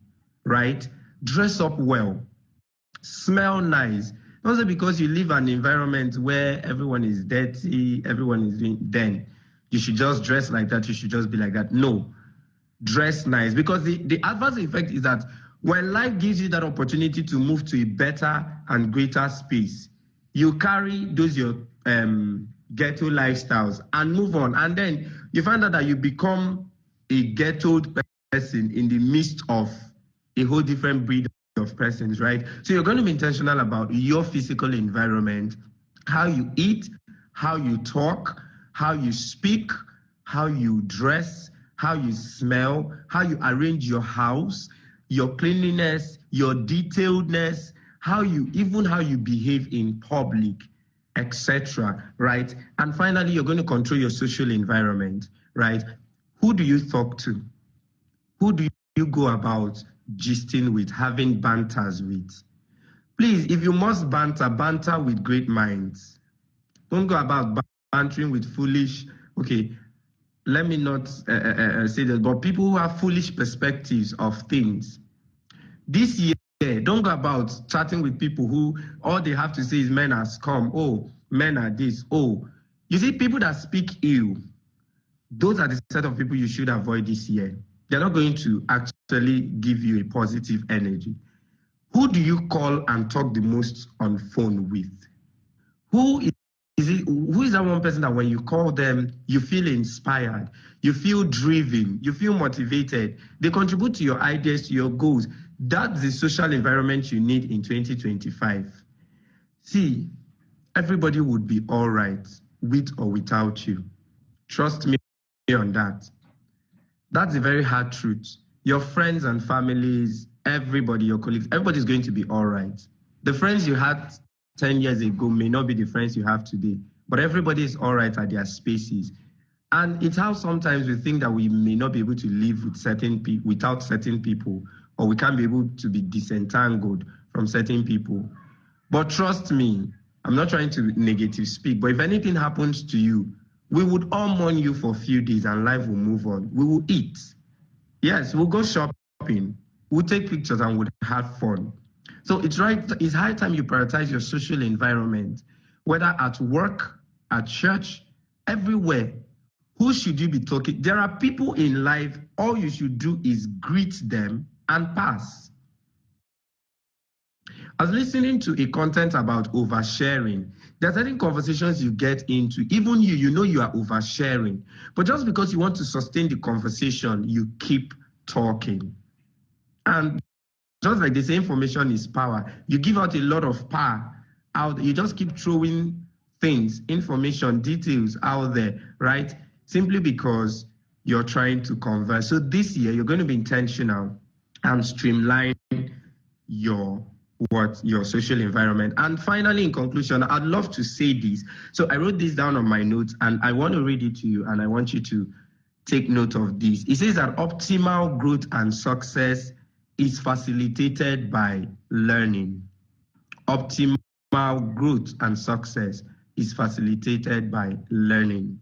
right? Dress up well. Smell nice. Not just because you live in an environment where everyone is dirty, everyone is doing, then you should just dress like that, you should just be like that. No, dress nice. Because the adverse effect is that when life gives you that opportunity to move to a better and greater space, you carry those your ghetto lifestyles and move on. And then you find out that you become a ghettoed person in the midst of a whole different breed of persons, right? So you're going to be intentional about your physical environment, how you eat, how you talk, how you speak, how you dress, how you smell, how you arrange your house, your cleanliness, your detailedness, how you behave in public, etc., right? And finally, you're going to control your social environment, right? Who do you talk to? Who do you go about gisting with, having banters with? Please, if you must banter with great minds. Don't go about bantering with foolish, okay, let me not say that, but people who have foolish perspectives of things. This year, don't go about chatting with people who all they have to say is men are scum. Oh, men are this. Oh, you see, people that speak ill, those are the set of people you should avoid this year. They're not going to actually give you a positive energy. Who do you call and talk the most on phone with? Who is that one person that when you call them, you feel inspired, you feel driven, you feel motivated, they contribute to your ideas, to your goals? That's the social environment you need in 2025. See, everybody would be all right with or without you. Trust me on that. That's a very hard truth. Your friends and families, everybody, your colleagues, everybody's going to be all right. The friends you had 10 years ago may not be the friends you have today, but everybody is all right at their spaces. And it's how sometimes we think that we may not be able to live with without certain people, or we can't be able to be disentangled from certain people. But trust me, I'm not trying to negative speak, but if anything happens to you, we would all mourn you for a few days and life will move on. We will eat. Yes, we'll go shopping. We'll take pictures and we'll have fun. So it's high time you prioritize your social environment, whether at work, at church, everywhere. Who should you be talking? There are people in life, all you should do is greet them and pass. I was listening to a content about oversharing. There are certain conversations you get into, even you know you are oversharing. But just because you want to sustain the conversation, you keep talking. And just like they say, information is power. You give out a lot of power out. You just keep throwing things, information, details out there, right? Simply because you're trying to converse. So this year, you're going to be intentional and streamline your social environment. And finally, in conclusion, I'd love to say this. So I wrote this down on my notes and I want to read it to you and I want you to take note of this. It says that optimal growth and success is facilitated by learning. Optimal growth and success is facilitated by learning.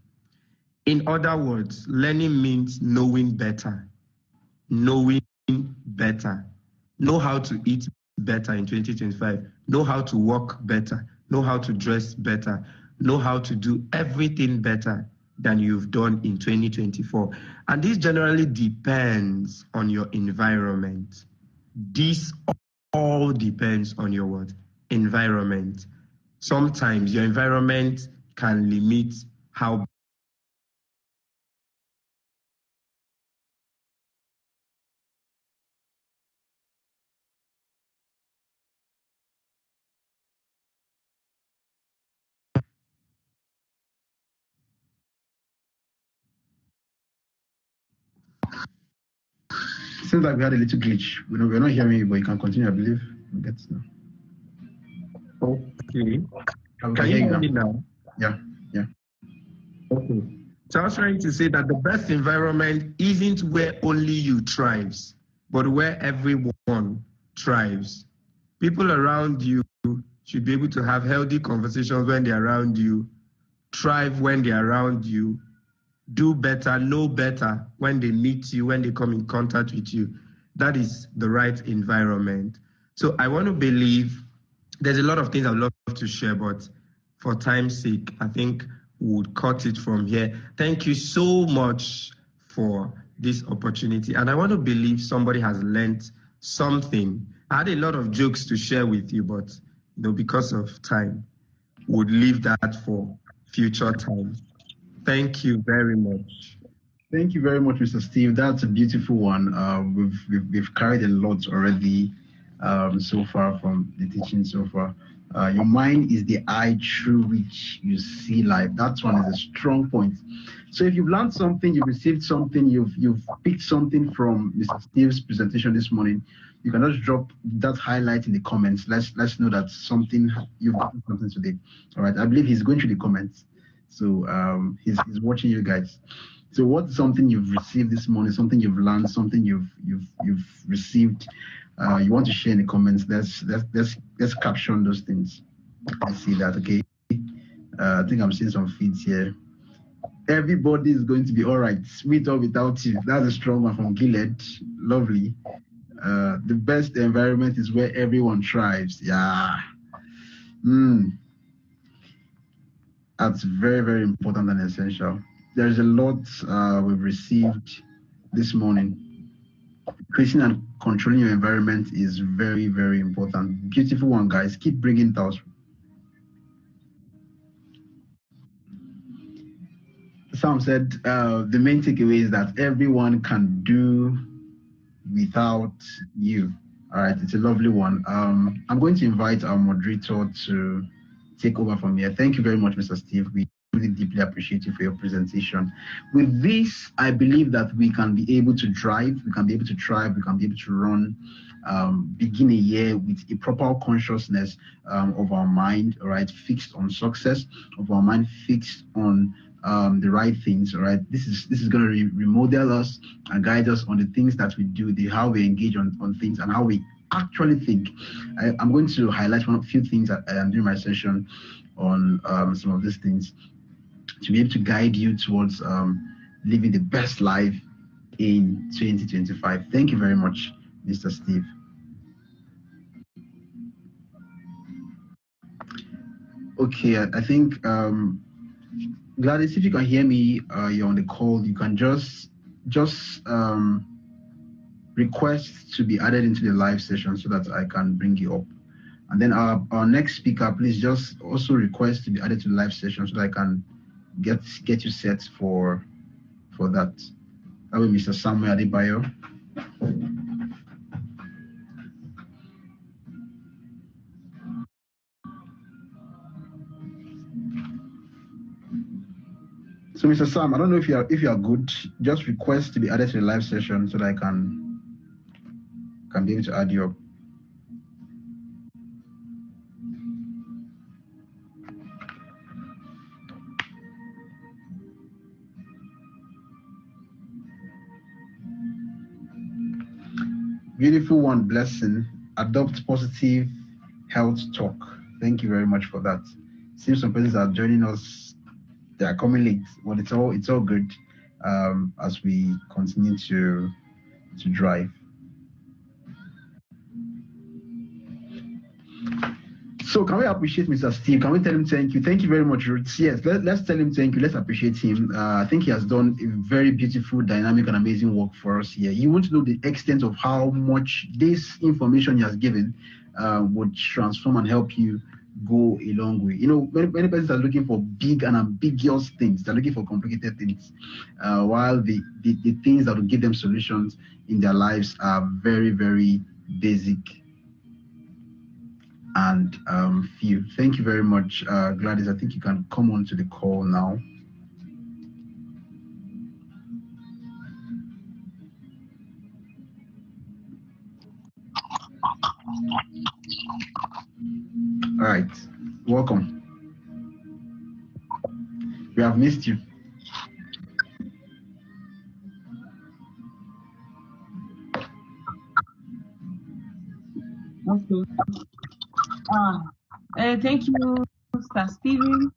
In other words, learning means knowing better. Knowing better. Know how to eat better in 2025. Know how to walk better. Know how to dress better. Know how to do everything better than you've done in 2024. And this generally depends on your environment. This all depends on your what? Environment. Sometimes your environment can limit how Seems like we had a little glitch. We're not hearing you, but you can continue, I believe. Okay. Can you hear me now? Yeah. Okay. So I was trying to say that the best environment isn't where only you thrives, but where everyone thrives. People around you should be able to have healthy conversations when they're around you, thrive when they're around you, do better, know better when they meet you, when they come in contact with you. That is the right environment. So I want to believe there's a lot of things I'd love to share, but for time's sake, I think we would cut it from here. Thank you so much for this opportunity. And I want to believe somebody has learned something. I had a lot of jokes to share with you, but because of time, would leave that for future times. Thank you very much. Thank you very much, Mr. Steve. That's a beautiful one. We've carried a lot already so far from the teaching so far. Your mind is the eye through which you see life. That one is a strong point. So if you've learned something, you've received something, you've picked something from Mr. Steve's presentation this morning, you can just drop that highlight in the comments. Let's know that you've gotten something today. All right. I believe he's going through the comments. So he's watching you guys. So what's something you've received this morning, something you've learned, something you've received, you want to share in the comments? Let's caption those things. I see that. Okay. I think I'm seeing some feeds here. Everybody is going to be all right, with or without you. That's a strong one from Gilead. Lovely. The best environment is where everyone thrives. Yeah. That's very, very important and essential. There's a lot we've received this morning. Creating and controlling your environment is very, very important. Beautiful one, guys. Keep bringing it out. Sam said the main takeaway is that everyone can do without you. All right, it's a lovely one. I'm going to invite our moderator to take over from here. Thank you very much, Mr. Steve. We really deeply appreciate you for your presentation. With this, I believe that we can be able to drive, we can be able to thrive, we can be able to run, begin a year with a proper consciousness of our mind, all right, fixed on success, of our mind fixed on the right things. All right, this is going to remodel us and guide us on the things that we do, how we engage on things, and how we actually think. I'm going to highlight a few things that I am doing my session on some of these things to be able to guide you towards living the best life in 2025. Thank you very much, Mr. Steve. Okay, I think Gladys, if you can hear me, you're on the call. You can just request to be added into the live session so that I can bring you up. And then our next speaker, please just also request to be added to the live session so that I can get you set for that. That will be Mr. Samuel Adebayo. So, Mr. Sam, I don't know if you are good. Just request to be added to the live session so that I can be able to add you up. Beautiful one, Blessing. Adopt positive health talk. Thank you very much for that. Seems some persons are joining us. They are coming late, but it's all good as we continue to drive. So can we appreciate Mr. Steve? Can we tell him thank you? Thank you very much, Ruth. Yes, let's tell him thank you. Let's appreciate him. I think he has done a very beautiful, dynamic, and amazing work for us here. You want to know the extent of how much this information he has given would transform and help you go a long way. You know, many persons are looking for big and ambiguous things. They're looking for complicated things, while the things that will give them solutions in their lives are very, very basic and few. Thank you very much, Gladys. I think you can come on to the call now. All right, welcome. We have missed you. Okay. Thank you, Mr. Steven.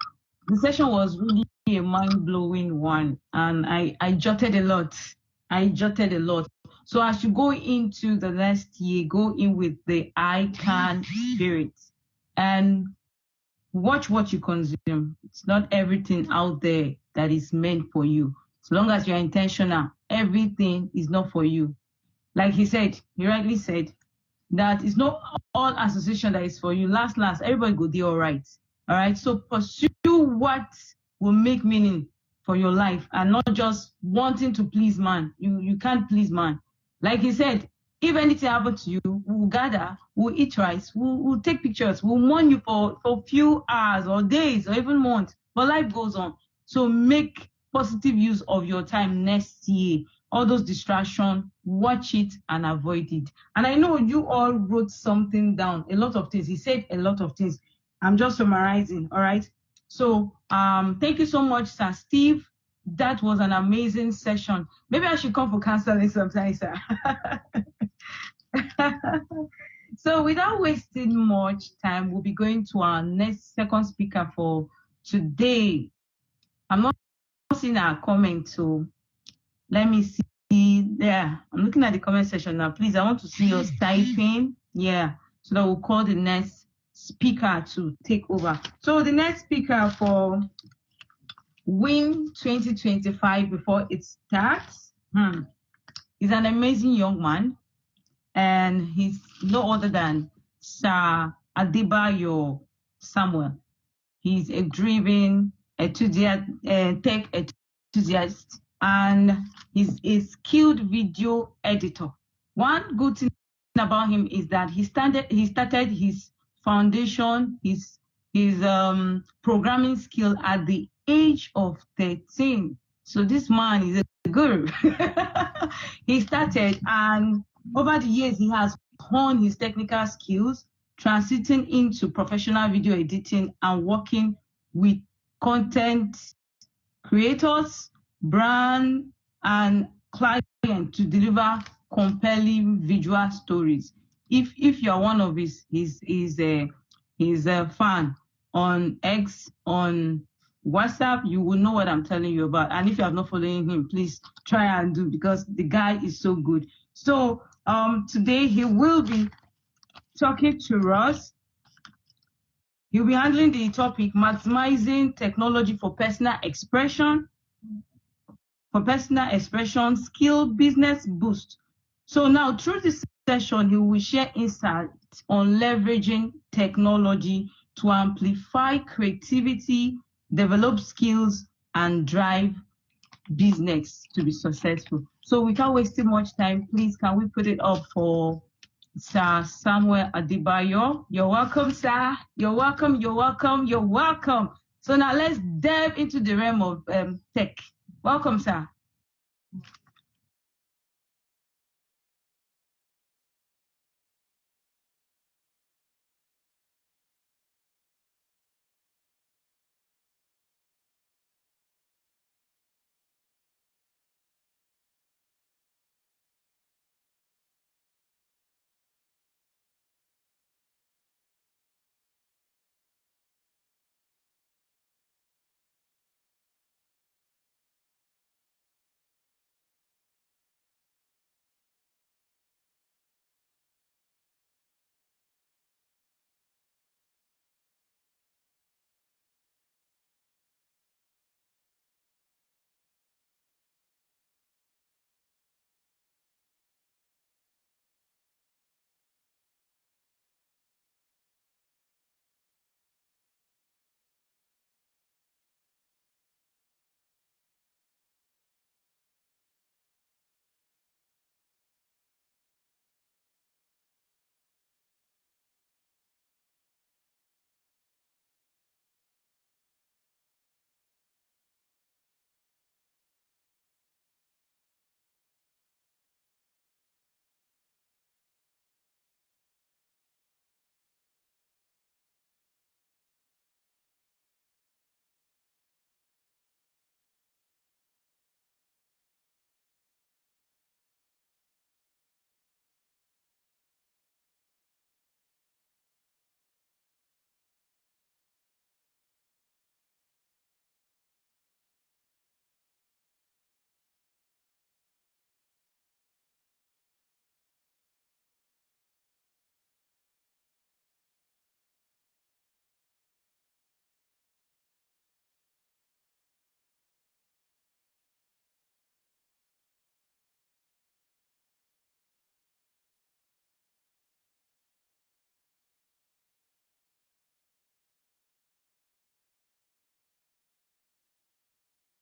The session was really a mind-blowing one, and I jotted a lot. So as you go into the next year, go in with the I can spirit and watch what you consume. It's not everything out there that is meant for you. As long as you're intentional, everything is not for you. Like he rightly said, that it's not all association that is for you. Last, everybody go do all right. All right. So pursue what will make meaning for your life and not just wanting to please man. You can't please man. Like he said, if anything happens to you, we'll gather, we'll eat rice, we'll take pictures, we'll mourn you for a few hours or days or even months. But life goes on. So make positive use of your time next year. All those distractions, watch it and avoid it. And I know you all wrote something down, a lot of things. He said a lot of things. I'm just summarizing, all right? So thank you so much, Sir Steve. That was an amazing session. Maybe I should come for counseling sometime, sir. So without wasting much time, we'll be going to our second speaker for today. I'm not seeing our comment, so let me see there. I'm looking at the comment section now. Please, I want to see us typing. Yeah, so that we'll call the next speaker to take over. So the next speaker for Win 2025 before it starts is an amazing young man, and he's no other than Sir Adebayo Samuel. He's a driven enthusiast, tech enthusiast, and he's a skilled video editor. One good thing about him is that he started his foundation, his programming skill at the age of 13. So this man is a guru. He started, and over the years, he has honed his technical skills, transiting into professional video editing and working with content creators, brand, and clients to deliver compelling visual stories. If you're one of his fan on X, on WhatsApp, you will know what I'm telling you about. And if you are not following him, please try and do, because the guy is so good. So today he will be talking to us. He'll be handling the topic maximizing technology for personal expression, skill, business boost. So now through this session, he will share insights on leveraging technology to amplify creativity, develop skills, and drive business to be successful. So without wasting much time, please, can we put it up for Sir Samuel Adebayo? You're welcome, sir. You're welcome, you're welcome, you're welcome. So now let's delve into the realm of tech. Welcome, sir.